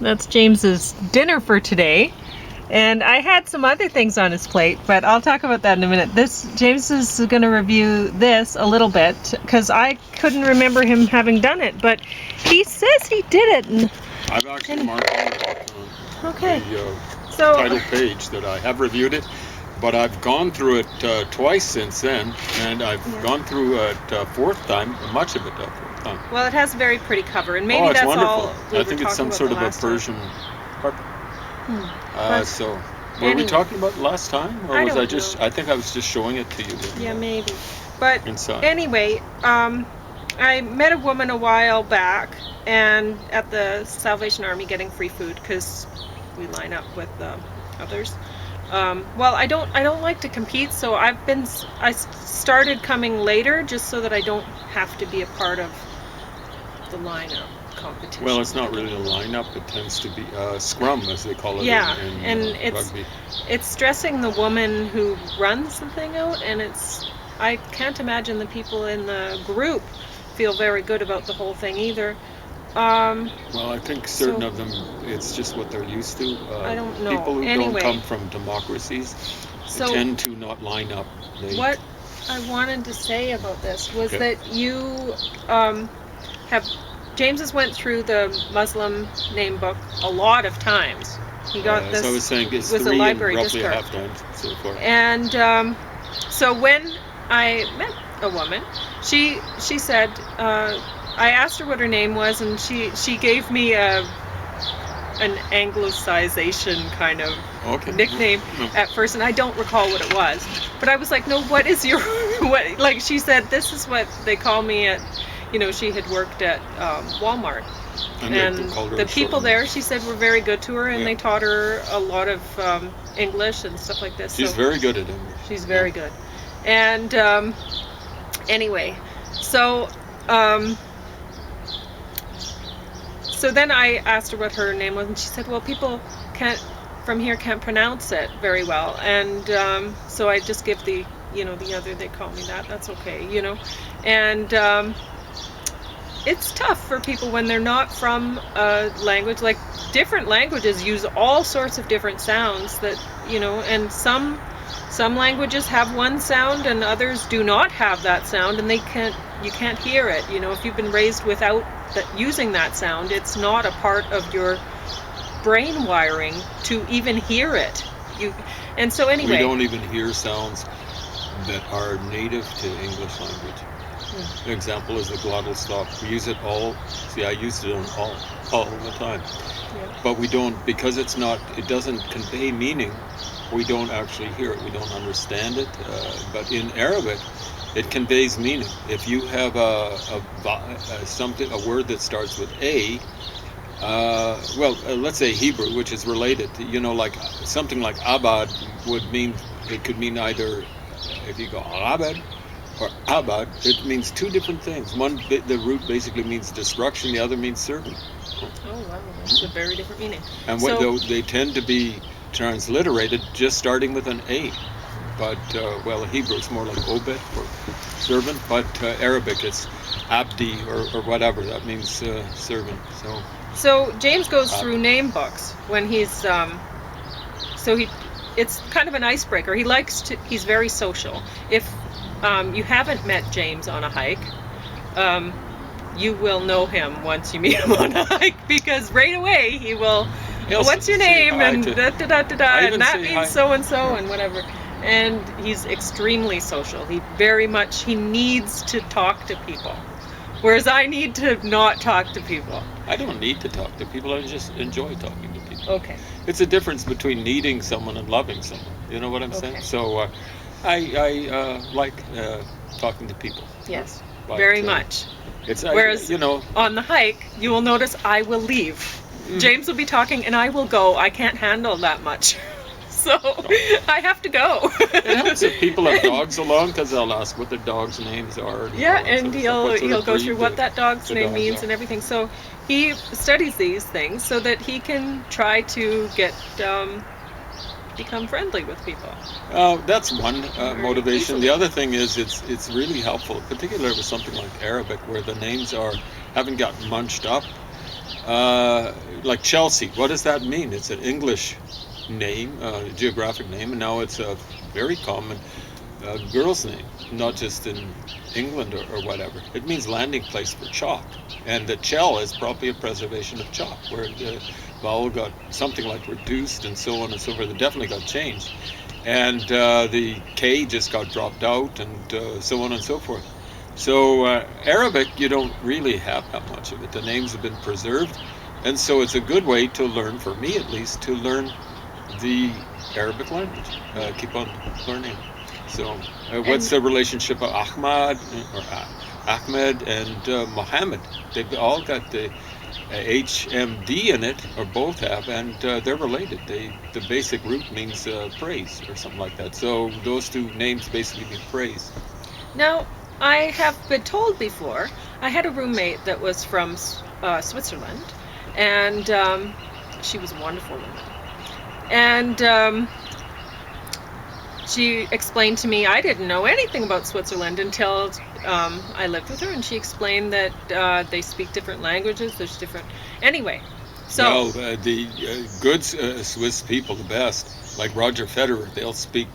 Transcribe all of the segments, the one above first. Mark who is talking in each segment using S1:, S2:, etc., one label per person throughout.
S1: That's James's dinner for today. And I had some other things on his plate, but I'll talk about that in a minute. James is going to review this a little bit because I couldn't remember him having done it, but he says he did it. And
S2: I've actually marked it on
S1: okay.
S2: the
S1: So
S2: title page that I have reviewed it, but I've gone through it twice since then, and I've gone through it fourth time, much of it fourth time.
S1: well, it has a very pretty cover, and maybe
S2: it's
S1: that's
S2: wonderful.
S1: all we
S2: I
S1: were
S2: think it's
S1: talking
S2: some
S1: about
S2: sort
S1: the
S2: of a
S1: last time.
S2: Persian carpet. So, were we
S1: Anyway.
S2: talking about it last time, or
S1: I
S2: was
S1: don't
S2: I just?
S1: know.
S2: I think I was just showing it to you.
S1: Yeah, maybe. But
S2: Inside.
S1: anyway, I met a woman a while back, and at the Salvation Army getting free food because we line up with others. Well, I don't like to compete, so I started coming later just so that I don't have to be a part of the lineup competition.
S2: Well, it's not really a lineup. It tends to be scrum, as they call it.
S1: Yeah,
S2: in
S1: and
S2: rugby.
S1: it's stressing the woman who runs the thing out, and I can't imagine the people in the group feel very good about the whole thing either.
S2: Well, I think certain of them, it's just what they're used to.
S1: I don't know.
S2: People who
S1: Anyway.
S2: don't come from democracies
S1: So
S2: tend to not line up.
S1: What I wanted to say about this was
S2: Okay.
S1: that you James has went through the Muslim name book a lot of times. He got this.
S2: So I was saying it's
S1: was a
S2: 3
S1: library
S2: and roughly
S1: discard.
S2: a half times so far.
S1: And so when I met a woman, she said, I asked her what her name was, and she gave me an anglicization kind of nickname at first, and I don't recall what it was. But I was like, no, what is your what? Like she said, this is what they call me at. She had worked at Walmart. And the people there, she said, were very good to her, and they taught her a lot of English and stuff like this.
S2: She's very good at English.
S1: She's very good. And anyway, so then I asked her what her name was, and she said, well, people from here can't pronounce it very well. And so I just give the other, they call me that. That's okay, And it's tough for people when they're not from a language. Like, different languages use all sorts of different sounds that, and some languages have one sound and others do not have that sound, and you can't hear it. If you've been raised without using that sound, it's not a part of your brain wiring to even hear it. And so anyway.
S2: We don't even hear sounds that are native to English language. An example is the glottal stop. We use it all. See, I use it all the time.
S1: Yeah.
S2: But we don't, because it doesn't convey meaning, we don't actually hear it. We don't understand it. But in Arabic, it conveys meaning. If you have a word that starts with A, let's say Hebrew, which is related, like something like abad it could mean either, if you go abad or abad, it means two different things. One, the root basically means destruction, the other means servant.
S1: Oh, wow, that's a very different meaning.
S2: And they tend to be transliterated just starting with an A. But, Hebrew is more like obed or servant, but Arabic it's abdi or whatever. That means servant.
S1: So James goes through name books when he's, it's kind of an icebreaker. He's very social. If you haven't met James on a hike, you will know him once you meet him on a hike, because right away he will, what's your name, and da-da-da-da-da, and that means so-and-so, and whatever. And he's extremely social. He needs to talk to people, whereas I need to not talk to people.
S2: I don't need to talk to people. I just enjoy talking to people.
S1: Okay.
S2: It's a difference between needing someone and loving someone. You know what I'm saying? So I like talking to people.
S1: Yes,
S2: but,
S1: very much. Whereas on the hike, you will notice I will leave. James will be talking and I will go. I can't handle that much. So I have to go.
S2: It helps if people have dogs along, because they'll ask what their dogs' names are.
S1: Yeah, and he'll go through what that dog's name means and everything. So he studies these things so that he can try to become friendly with people.
S2: That's one motivation. The other thing is it's really helpful, particularly with something like Arabic, where the names haven't gotten munched up. like Chelsea. What does that mean? It's an English name, geographic name, and now it's a very common girl's name, not just in England or whatever. It means landing place for chalk, and the Chell is probably a preservation of chalk, where the vowel got something like reduced and so on and so forth. It definitely got changed, and the K just got dropped out, and so on and so forth. So Arabic, you don't really have that much of it. The names have been preserved, and so it's a good way to learn, for me at least, to learn the Arabic language. Keep on learning. So what's the relationship of Ahmad and Muhammad? They've all got the HMD in it, or both have, and they're related. The basic root means praise or something like that. So those two names basically mean praise.
S1: Now, I have been told before, I had a roommate that was from Switzerland, and she was a wonderful woman. And she explained to me, I didn't know anything about Switzerland until I lived with her, and she explained that they speak different languages, there's different... Anyway, so...
S2: Well, the good Swiss people, the best, like Roger Federer, they'll speak...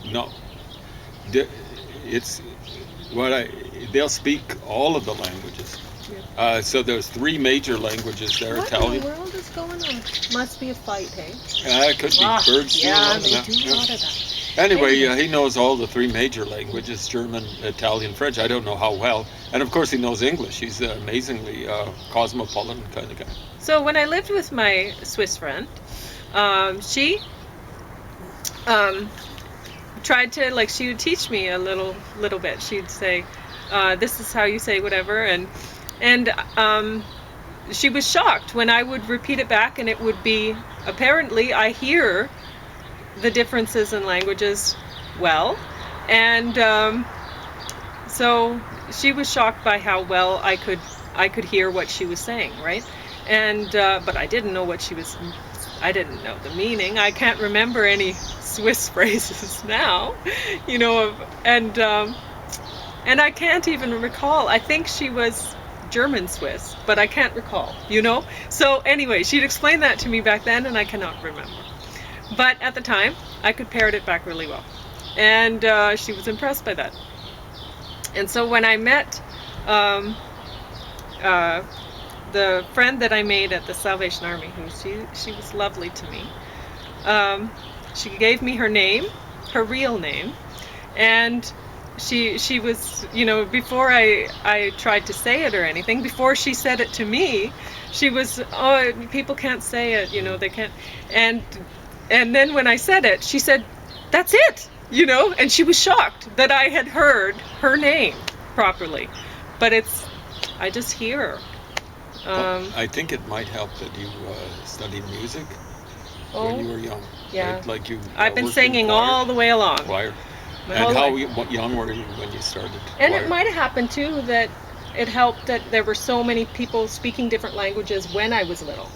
S2: They'll speak all of the languages. Yeah. So there's 3 major languages there.
S1: What
S2: Italian.
S1: in the world is going on? Must be a fight, hey?
S2: It could be birds.
S1: Yeah, they do a lot of that.
S2: Anyway, he knows all the 3 major languages: German, Italian, French. I don't know how well. And of course he knows English. He's an amazingly cosmopolitan kind of guy.
S1: So when I lived with my Swiss friend, she tried to, like, she would teach me a little bit. She'd say, this is how you say whatever, and she was shocked when I would repeat it back, and it would be, apparently I hear the differences in languages well, and so she was shocked by how well I could hear what she was saying, right? And but I didn't know I didn't know the meaning. I can't remember any Swiss phrases now, you know, and I can't even recall. I think she was German Swiss, but I can't recall, you know? So anyway, she'd explained that to me back then, and I cannot remember. But at the time, I could parrot it back really well. And she was impressed by that. And so when I met the friend that I made at the Salvation Army, she was lovely to me, she gave me her name, her real name, and she was, you know, before I tried to say it or anything, before she said it to me, she was, oh, people can't say it, you know, they can't, and then when I said it, she said, that's it, you know, and she was shocked that I had heard her name properly, but I just hear her.
S2: I think it might help that you studied music when you were young.
S1: Yeah.
S2: Right? Like
S1: I've been singing all the way along.
S2: Choir.
S1: My
S2: And
S1: whole
S2: how
S1: life.
S2: young were you when you started?
S1: And
S2: choir?
S1: it might have happened too that it helped that there were so many people speaking different languages when I was little.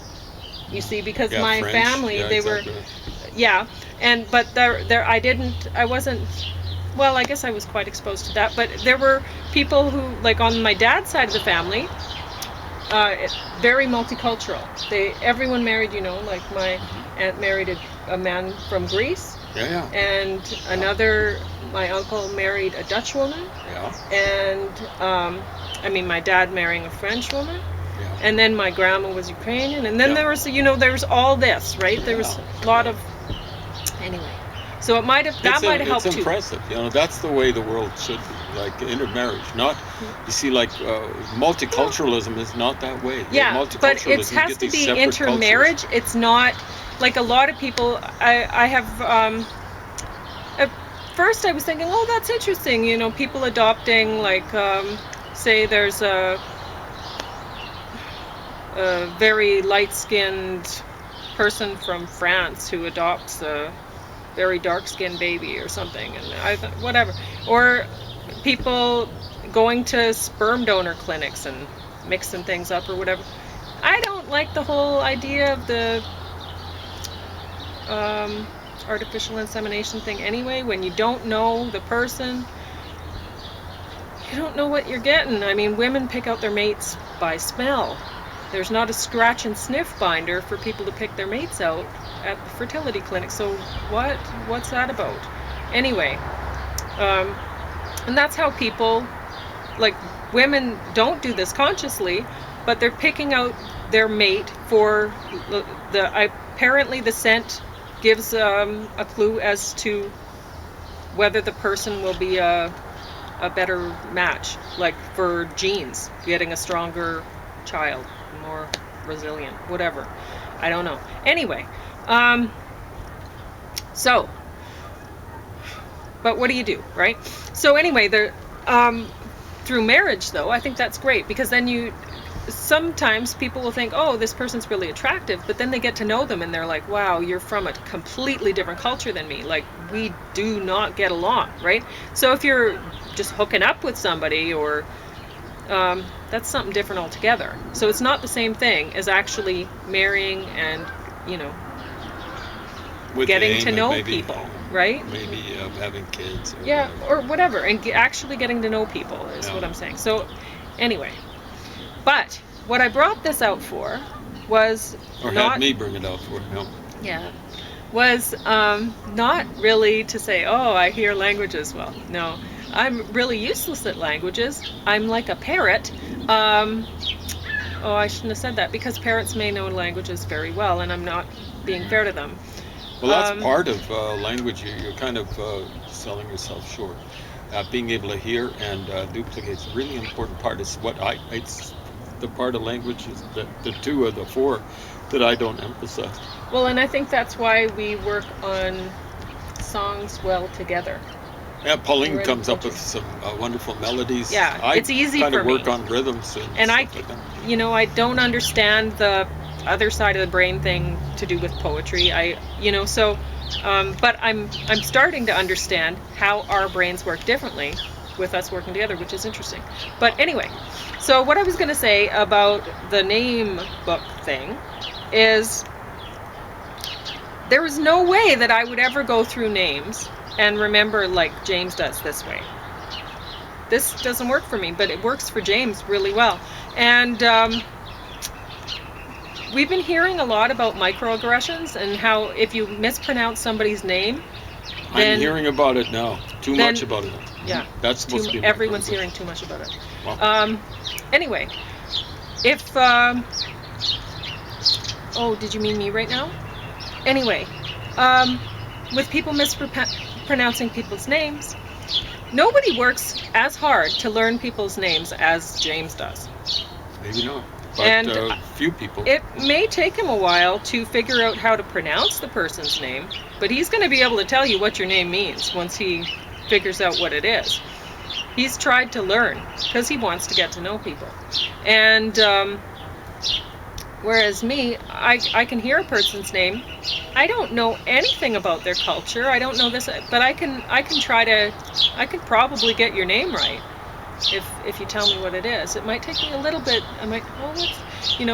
S1: You see, because my
S2: French.
S1: family,
S2: Yeah,
S1: they
S2: exactly.
S1: were, but I wasn't. Well, I guess I was quite exposed to that. But there were people who, like on my dad's side of the family, very multicultural. Everyone married, you know, like my aunt married a man from Greece.
S2: Yeah.
S1: And my uncle married a Dutch woman.
S2: Yeah.
S1: And my dad marrying a French woman.
S2: Yeah.
S1: And then my grandma was Ukrainian. And then there was, you know, there was all this, right? There was a lot of, anyway. So that might have helped too.
S2: It's impressive. You know, that's the way the world should be, like intermarriage. Not, you see, like multiculturalism is not that way.
S1: Yeah, but it has to be intermarriage.
S2: Cultures.
S1: It's not, like a lot of people, I have, at first I was thinking, oh, that's interesting, you know, people adopting, like, say there's a very light-skinned person from France who adopts a very dark-skinned baby or something, and I thought, whatever. Or people going to sperm donor clinics and mixing things up or whatever. I don't like the whole idea of the artificial insemination thing anyway. When you don't know the person, you don't know what you're getting. I mean, women pick out their mates by smell. There's not a scratch and sniff binder for people to pick their mates out at the fertility clinic. So what's that about? Anyway, and that's how people, like, women don't do this consciously, but they're picking out their mate for apparently the scent gives a clue as to whether the person will be a better match, like for genes, getting a stronger child, more resilient, whatever. I don't know. Anyway, so, but what do you do, right? So anyway, through marriage, though, I think that's great, because then sometimes people will think, oh, this person's really attractive, but then they get to know them and they're like, wow, you're from a completely different culture than me. Like, we do not get along, right? So if you're just hooking up with somebody, or that's something different altogether. So it's not the same thing as actually marrying and,
S2: With
S1: getting
S2: the
S1: to
S2: aim of
S1: know
S2: maybe,
S1: people, right?
S2: Maybe having kids. Or
S1: Yeah,
S2: whatever.
S1: or whatever, and actually getting to know people is what I'm saying. So anyway, but what I brought this out for was
S2: Or
S1: not,
S2: have me bring it out for him.
S1: yeah, was not really to say, oh, I hear languages well. No, I'm really useless at languages. I'm like a parrot. Oh, I shouldn't have said that, because parrots may know languages very well, and I'm not being fair to them.
S2: Well, that's part of language. You're kind of selling yourself short. Being able to hear and duplicate is a really important part. It's the part of language is the 2 of the 4 that I don't emphasize.
S1: Well, and I think that's why we work on songs well together.
S2: Yeah, Pauline
S1: Already
S2: comes up
S1: culture.
S2: with some wonderful melodies.
S1: Yeah, it's easy
S2: kind
S1: for
S2: of work
S1: me.
S2: on rhythms
S1: And
S2: stuff like that.
S1: I don't understand the other side of the brain thing to do with poetry. But I'm starting to understand how our brains work differently with us working together, which is interesting. But anyway, so what I was going to say about the name book thing is there was no way that I would ever go through names and remember like James does this way. This doesn't work for me, but it works for James really well. And we've been hearing a lot about microaggressions and how if you mispronounce somebody's name, then
S2: I'm hearing about it now. Too much about it.
S1: Yeah,
S2: That's supposed to be
S1: everyone's
S2: microaggression.
S1: hearing too much about it.
S2: Wow.
S1: Anyway, if did you mean me right now? Anyway, with people mispronouncing people's names, nobody works as hard to learn people's names as James does.
S2: Maybe not. But
S1: And
S2: few people.
S1: It may take him a while to figure out how to pronounce the person's name, but he's going to be able to tell you what your name means once he figures out what it is. He's tried to learn because he wants to get to know people. And whereas me, I can hear a person's name. I don't know anything about their culture. I don't know this, but I can probably get your name right. If you tell me what it is. It might take me a little bit.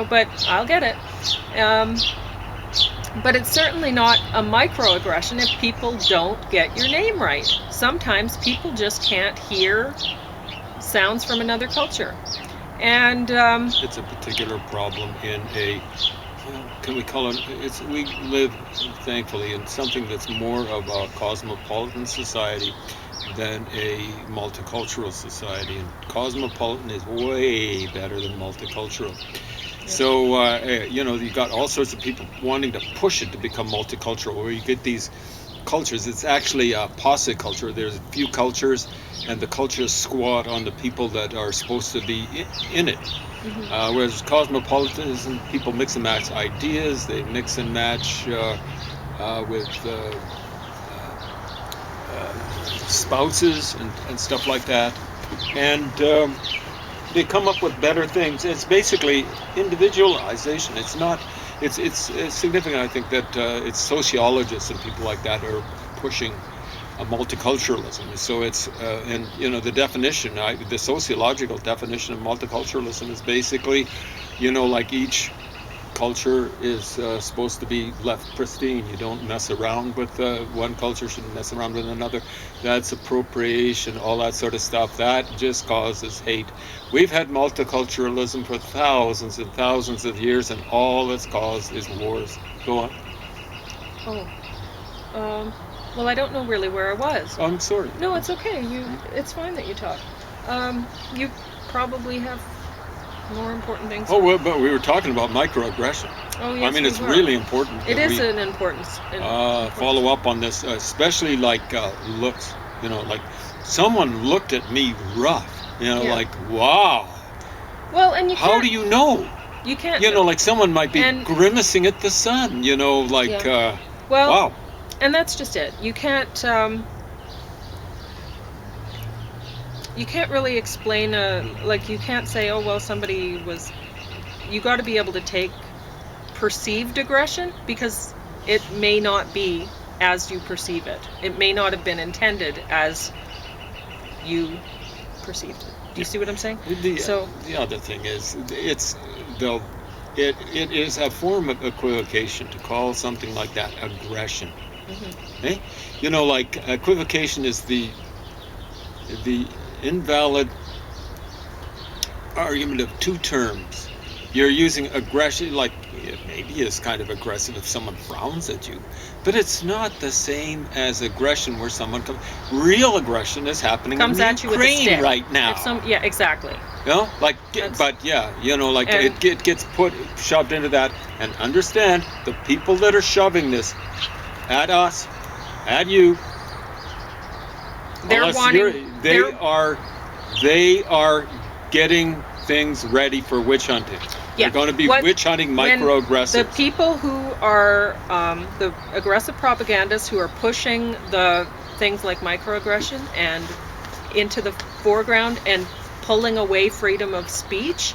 S1: But I'll get it. But it's certainly not a microaggression if people don't get your name right. Sometimes people just can't hear sounds from another culture. And
S2: it's a particular problem in can we call it, we live, thankfully, in something that's more of a cosmopolitan society than a multicultural society. And cosmopolitan is way better than multicultural. Yeah. So, you got all sorts of people wanting to push it to become multicultural, where you get these cultures. It's actually a posse culture. There's a few cultures, and the cultures squat on the people that are supposed to be in it. Mm-hmm. Whereas cosmopolitanism, people mix and match ideas, they mix and match with spouses and stuff like that, and they come up with better things. It's basically individualization. It's not. It's significant, I think, that it's sociologists and people like that are pushing a multiculturalism. So it's the definition, the sociological definition of multiculturalism is basically, like each culture is supposed to be left pristine. You don't mess around with one culture, shouldn't mess around with another. That's appropriation, all that sort of stuff. That just causes hate. We've had multiculturalism for thousands and thousands of years, and all it's caused is wars. Go on.
S1: Oh. Well, I don't know really where I was.
S2: I'm sorry.
S1: No, it's okay. It's fine that you talk. You probably have more important things.
S2: Oh, well, but we were talking about microaggression.
S1: Oh, yes,
S2: I mean,
S1: we
S2: it's
S1: were.
S2: really important.
S1: It
S2: that
S1: is
S2: we,
S1: an importance.
S2: follow up on this, especially like looks. You know, like someone looked at me rough. You know,
S1: Yeah.
S2: like wow.
S1: Well, and you
S2: How
S1: can't.
S2: do you know?
S1: You can't.
S2: You know, like someone might be
S1: And-
S2: grimacing at the sun. You know, like
S1: Well,
S2: wow.
S1: and that's just it. You can't. You can't really explain like you can't say, oh well, somebody was. You got to be able to take perceived aggression, because it may not be as you perceive it. It may not have been intended as you perceived it. Do you see what I'm saying? So
S2: The other thing is, it's though, it is a form of equivocation to call something like that aggression. Eh? You know, like equivocation is the invalid argument of two terms. You're using aggression, like it maybe is kind of aggressive if someone frowns at you, but it's not the same as aggression where someone comes. Real aggression is happening
S1: comes
S2: in
S1: at you with a
S2: Ukraine
S1: stick
S2: right now.
S1: Yeah, exactly.
S2: You know, like,
S1: That's-
S2: but yeah, you know, like
S1: And-
S2: it gets shoved into that. And understand, the people that are shoving this at us, at you,
S1: They're
S2: unless
S1: wanting.
S2: they are getting things ready for witch hunting.
S1: Yeah.
S2: They're going to be
S1: What-
S2: witch hunting
S1: when
S2: microaggressives.
S1: The people who are the aggressive propagandists who are pushing the things like microaggression and into the foreground and pulling away freedom of speech.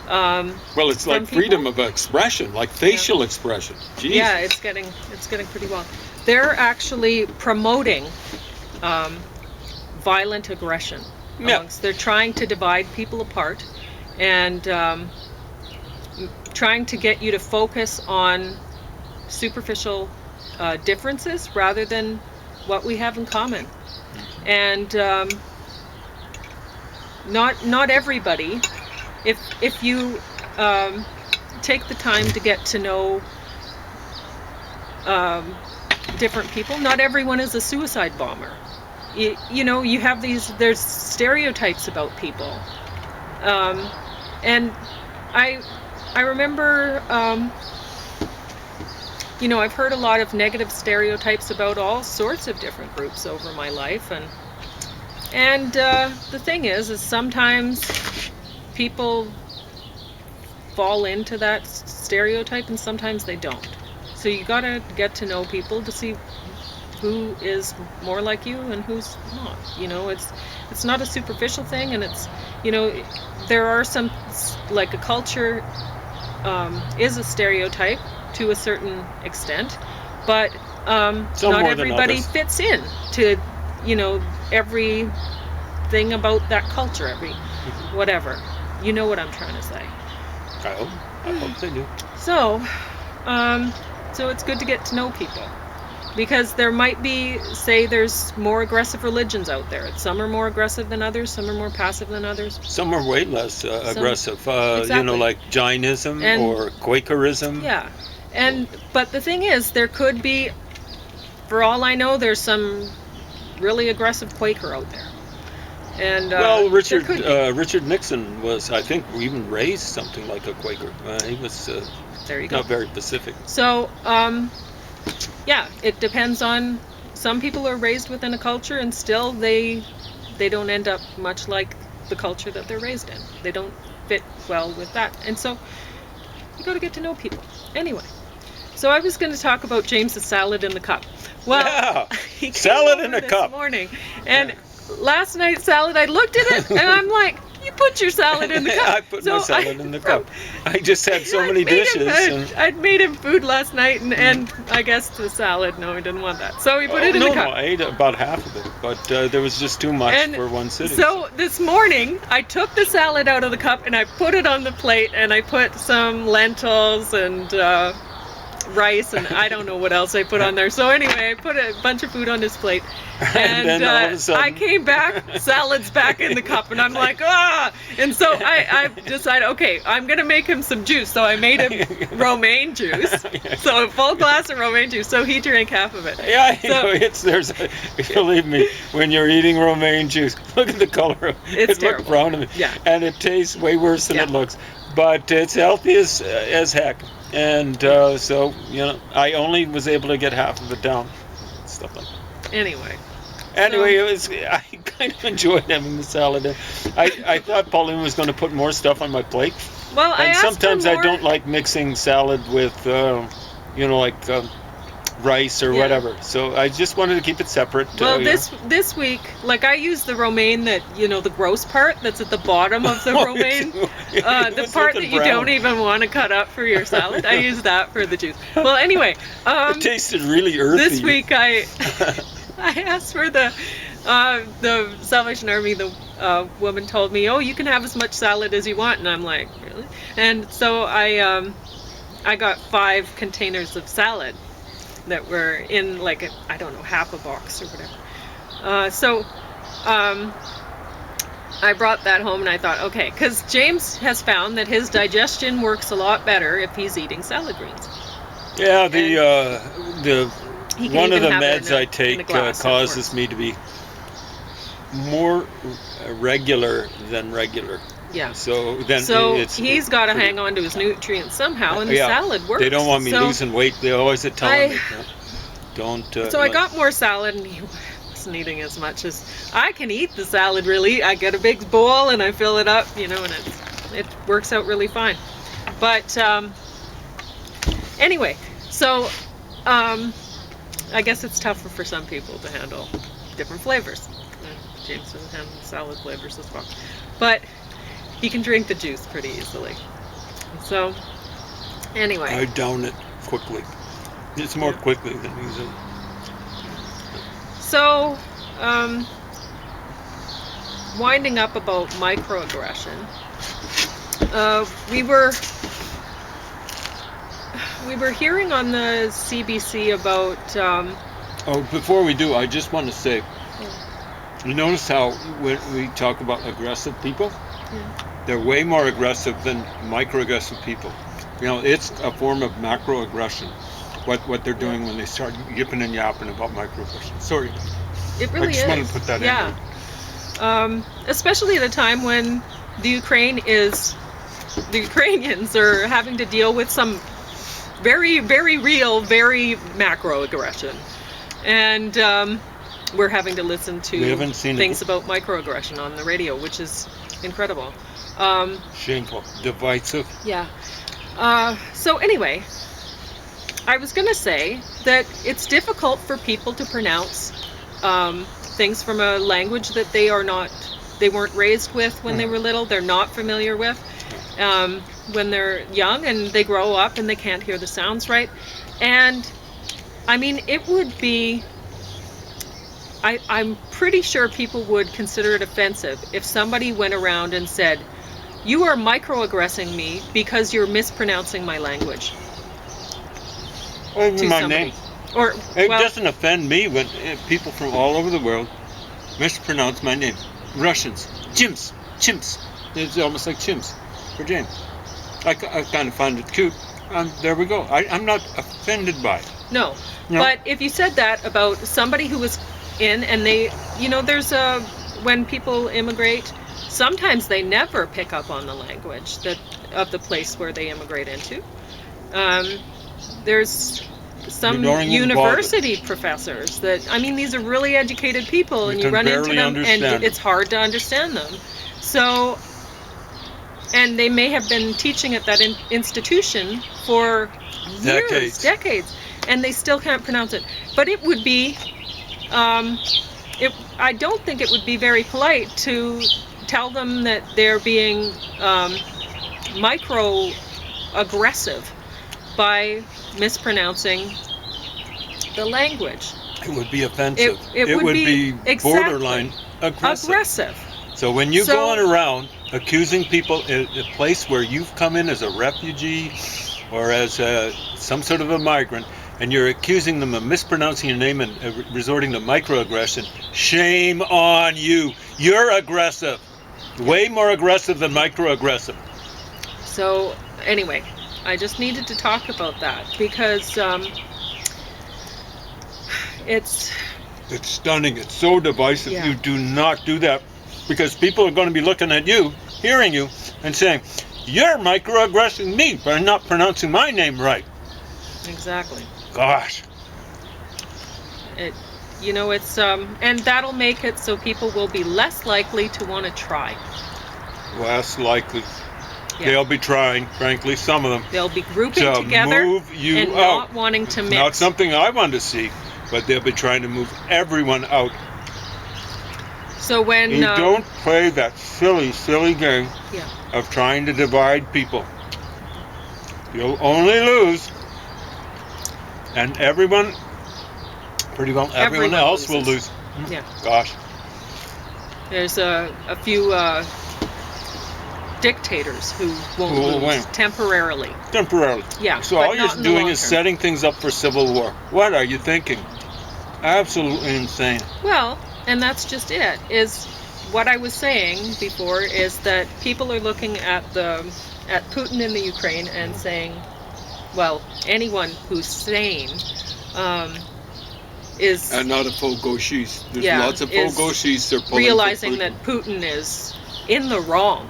S2: Well, it's like
S1: from
S2: freedom
S1: people?
S2: of expression, like facial expression. Jeez.
S1: Yeah, it's getting pretty well. They're actually promoting violent aggression.
S2: Yeah.
S1: They're trying to divide people apart and trying to get you to focus on superficial differences rather than what we have in common. And not everybody. If you take the time to get to know different people, not everyone is a suicide bomber. You know, you have there's stereotypes about people. And I remember, you know, I've heard a lot of negative stereotypes about all sorts of different groups over my life, and the thing is sometimes people fall into that stereotype and sometimes they don't. So you gotta get to know people to see who is more like you and who's not. You know, it's not a superficial thing, and it's, you know, there are some, like a culture is a stereotype to a certain extent, but
S2: Some
S1: not
S2: more than
S1: everybody
S2: others.
S1: fits in to, you know, every thing about that culture, every whatever. You know what I'm trying to say.
S2: I hope they do.
S1: So, so it's good to get to know people, because there might be, say, there's more aggressive religions out there. Some are more aggressive than others. Some are more passive than others.
S2: Some are way less aggressive. You
S1: Exactly.
S2: know, like Jainism
S1: And-
S2: or Quakerism.
S1: Yeah, but the thing is, there could be, for all I know, there's some really aggressive Quaker out there. And
S2: Well,
S1: there
S2: Richard
S1: could be.
S2: Richard Nixon was, I think, even raised something like a Quaker. He was
S1: There you go.
S2: not very Pacific.
S1: So, yeah, it depends on. Some people are raised within a culture, and still they don't end up much like the culture that they're raised in. They don't fit well with that, and so you got to get to know people. Anyway, so I was going to talk about James's salad in the cup. Well,
S2: Yeah,
S1: he came
S2: salad
S1: over
S2: in a
S1: this
S2: cup.
S1: morning, and last night's salad, I looked at it, and I'm like, You put your salad in the cup.
S2: I put my salad in the cup. I just had so
S1: I'd
S2: many
S1: made him
S2: dishes.
S1: food. I'd made him food last night, and I guess the salad. No, he didn't want that, so he put it in
S2: no,
S1: the cup.
S2: No, I ate about half of it, but there was just too much
S1: And
S2: for one sitting.
S1: So this morning, I took the salad out of the cup and I put it on the plate, and I put some lentils and rice, and I don't know what else I put on there. So anyway, I put a bunch of food on his plate, and
S2: then all of a sudden...
S1: I came back, salad's back in the cup, and I'm like, ah! And so I decided, okay, I'm gonna make him some juice. So I made him romaine juice, so a full glass of romaine juice. So he drank half of it.
S2: Yeah, believe me, when you're eating romaine juice, look at the color of it.
S1: It's
S2: It
S1: terrible.
S2: looks brown to me.
S1: Yeah.
S2: And it tastes way worse than it looks. But it's healthy as heck. And so, I only was able to get half of it down. Stuff like that.
S1: Anyway,
S2: I kind of enjoyed having the salad. I thought Pauline was going to put more stuff on my plate.
S1: well, I
S2: And
S1: asked
S2: sometimes
S1: for
S2: I
S1: more.
S2: don't like mixing salad with, rice or
S1: Yeah.
S2: whatever. So I just wanted to keep it separate.
S1: Well, this week, like I use the romaine that the gross part that's at the bottom of the romaine, the part that you don't even want to cut up for your salad. I use that for the juice. Well, anyway,
S2: It tasted really earthy.
S1: this week I asked for the Salvation Army. The woman told me, "Oh, you can have as much salad as you want," and I'm like, "Really?" And so I got 5 containers of salad that were in like I don't know, half a box or whatever. So I brought that home, and I thought, okay, because James has found that his digestion works a lot better if he's eating salad greens.
S2: Yeah,
S1: He can
S2: one of
S1: even
S2: the
S1: have it
S2: meds
S1: in a-
S2: I
S1: in a
S2: take
S1: glass, of
S2: causes
S1: course.
S2: me to be more regular than regular.
S1: Yeah.
S2: So then
S1: So
S2: it's
S1: he's got to
S2: pretty-
S1: hang on to his nutrients somehow, and the
S2: Yeah.
S1: salad works.
S2: They don't want me
S1: So-
S2: losing weight. They always tell
S1: I-
S2: me, don't.
S1: So I got more salad, and he wasn't eating as much as I can eat the salad. Really, I get a big bowl and I fill it up, and it works out really fine. But anyway, so I guess it's tougher for some people to handle different flavors. James doesn't handle salad flavors as well, but he can drink the juice pretty easily. So anyway.
S2: I down it quickly. It's more
S1: Yeah.
S2: quickly than easily.
S1: So, winding up about microaggression, we were hearing on the CBC about
S2: Oh, before we do, I just want to say, you notice how when we talk about aggressive people, they're way more aggressive than microaggressive people. It's a form of macroaggression. What they're doing when they start yipping and yapping about microaggression. Sorry.
S1: it really is.
S2: I just wanted to put that in
S1: yeah.
S2: there.
S1: Especially at a time when the Ukrainians are having to deal with some very, very real, very macro aggression. And we're having to listen
S2: We
S1: to
S2: haven't seen
S1: things
S2: it.
S1: about microaggression on the radio, which is incredible.
S2: Shameful. Divisive.
S1: Yeah. So anyway, I was going to say that it's difficult for people to pronounce things from a language that they weren't raised with when they were little, they're not familiar with. When they're young and they grow up and they can't hear the sounds right. And I mean, it would be, I'm pretty sure people would consider it offensive if somebody went around and said, "You are microaggressing me because you're mispronouncing my language."
S2: Or
S1: To
S2: my
S1: somebody.
S2: name.
S1: Or,
S2: It
S1: well,
S2: doesn't offend me when people from all over the world mispronounce my name. Russians, chimps. It's almost like chimps for James. I kind of find it cute. There we go. I'm not offended by it.
S1: no.
S2: No.
S1: But if you said that about somebody who was in and they, there's when people immigrate, sometimes they never pick up on the language of the place where they immigrate into. There's some
S2: They don't even
S1: university professors that, I mean, these are really educated people, and
S2: You
S1: you
S2: can
S1: run into
S2: barely
S1: them
S2: understand
S1: and
S2: them.
S1: it's hard to understand them. So, and they may have been teaching at that institution for years, decades, and they still can't pronounce it. But it would be, I don't think it would be very polite to tell them that they're being micro-aggressive by mispronouncing the language.
S3: It would be offensive.
S1: It would be
S3: borderline aggressive.
S1: Aggressive.
S3: So when you're
S1: So-
S3: going around accusing people in a place where you've come in as a refugee or as some sort of a migrant, and you're accusing them of mispronouncing your name and resorting to microaggression, shame on you. You're aggressive. Way more aggressive than microaggressive.
S1: So anyway, I just needed to talk about that because it's
S3: It's stunning. It's so divisive.
S1: Yeah.
S3: You do not do that, because people are going to be looking at you, hearing you, and saying, you're microaggressing me by not pronouncing my name right.
S1: exactly.
S3: Gosh.
S1: It's and that'll make it so people will be less likely to want to try.
S3: Less likely.
S1: Yeah.
S3: They'll be trying, frankly, some of them,
S1: They'll be grouping
S3: to
S1: together
S3: move you
S1: and
S3: out.
S1: not wanting to mix.
S3: Not something I want to see, but they'll be trying to move everyone out.
S1: So when
S3: You don't play that silly, silly game
S1: Yeah.
S3: of trying to divide people. You'll only lose. And everyone, pretty well everyone
S1: Everyone
S3: else will
S1: loses.
S3: lose.
S1: Yeah.
S3: Gosh.
S1: There's a few dictators who won't
S3: Who will
S1: lose
S3: win.
S1: temporarily.
S3: Temporarily.
S1: Yeah.
S3: So
S1: but
S3: all
S1: not
S3: you're
S1: in the
S3: doing
S1: long
S3: is
S1: term.
S3: setting things up for civil war. What are you thinking? Absolutely insane.
S1: Well, and that's just it. Is what I was saying before is that people are looking at Putin in the Ukraine and saying, well, anyone who's sane is
S2: And not a faux gauchiste. There's
S1: Yeah,
S2: lots of
S1: is
S2: faux gauchistes they're pulling
S1: realizing
S2: for Putin.
S1: that Putin is in the wrong,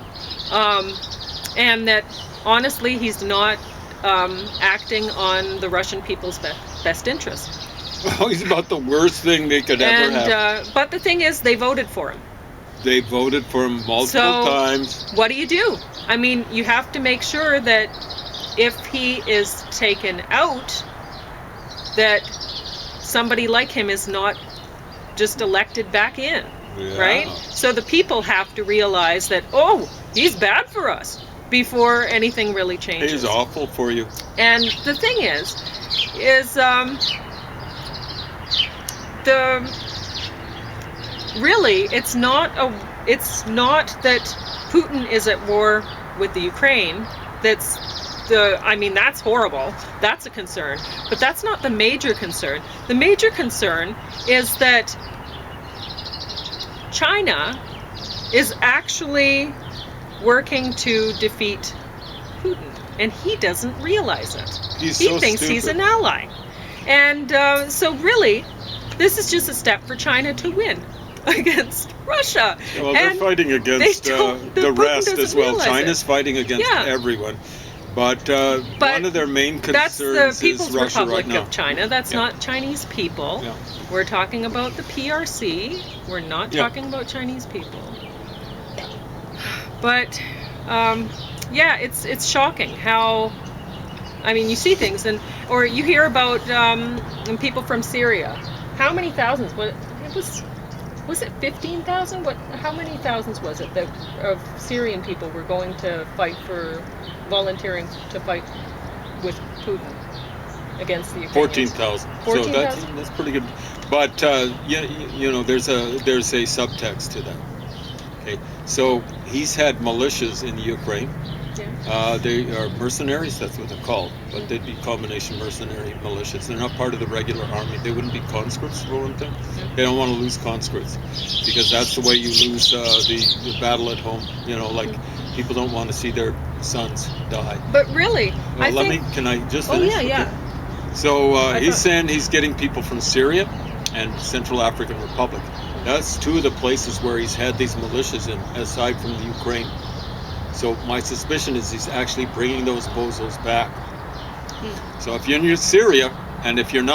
S1: and that honestly he's not acting on the Russian people's best interest.
S2: Oh, he's about the worst thing they could ever
S1: And
S2: have.
S1: but the thing is, they voted for him.
S2: They voted for him multiple
S1: So-
S2: times.
S1: What do you do? I mean, you have to make sure that if he is taken out, that somebody like him is not just elected back in,
S2: Yeah.
S1: right? So the people have to realize that, oh, he's bad for us before anything really changes.
S2: He's awful for you.
S1: And the thing is it's not that Putin is at war with the Ukraine. That's horrible. That's a concern. But that's not the major concern. The major concern is that China is actually working to defeat Putin, and he doesn't realize it.
S2: He's
S1: He
S2: so
S1: thinks he's
S2: stupid.
S1: an ally. And so really, this is just a step for China to win against Russia.
S2: Well, they're
S1: And
S2: fighting against
S1: don't-
S2: the
S1: Putin
S2: rest
S1: doesn't
S2: as well.
S1: realize
S2: China's
S1: it.
S2: fighting against
S1: Yeah.
S2: everyone. But one of their main
S1: That's
S2: concerns
S1: the People's
S2: is Russia
S1: Republic
S2: right now.
S1: of China. That's
S2: Yeah.
S1: not Chinese people.
S2: Yeah.
S1: We're talking about the PRC. We're not
S2: Yeah.
S1: talking about Chinese people. But it's shocking how. I mean, you see things, or you hear about people from Syria. How many thousands? Was it 15,000? How many thousands was it that of Syrian people were going to fight volunteering to fight with Putin against the Ukrainians?
S2: 14,000. So
S1: 14,000?
S2: that's pretty good. But there's a subtext to that. Okay, so he's had militias in the Ukraine.
S1: Yeah.
S2: They are mercenaries, that's what they're called, but they'd be combination mercenary militias. They're not part of the regular army. They wouldn't be conscripts for one thing. They don't want to lose conscripts because that's the way you lose the battle at home. People don't want to see their sons die.
S1: But really,
S2: Well, can I just finish?
S1: Oh yeah.
S2: So he's
S1: thought-
S2: saying he's getting people from Syria and Central African Republic. That's two of the places where he's had these militias in, aside from the Ukraine. So my suspicion is he's actually bringing those bozos back. So if you're in Syria, and if you're not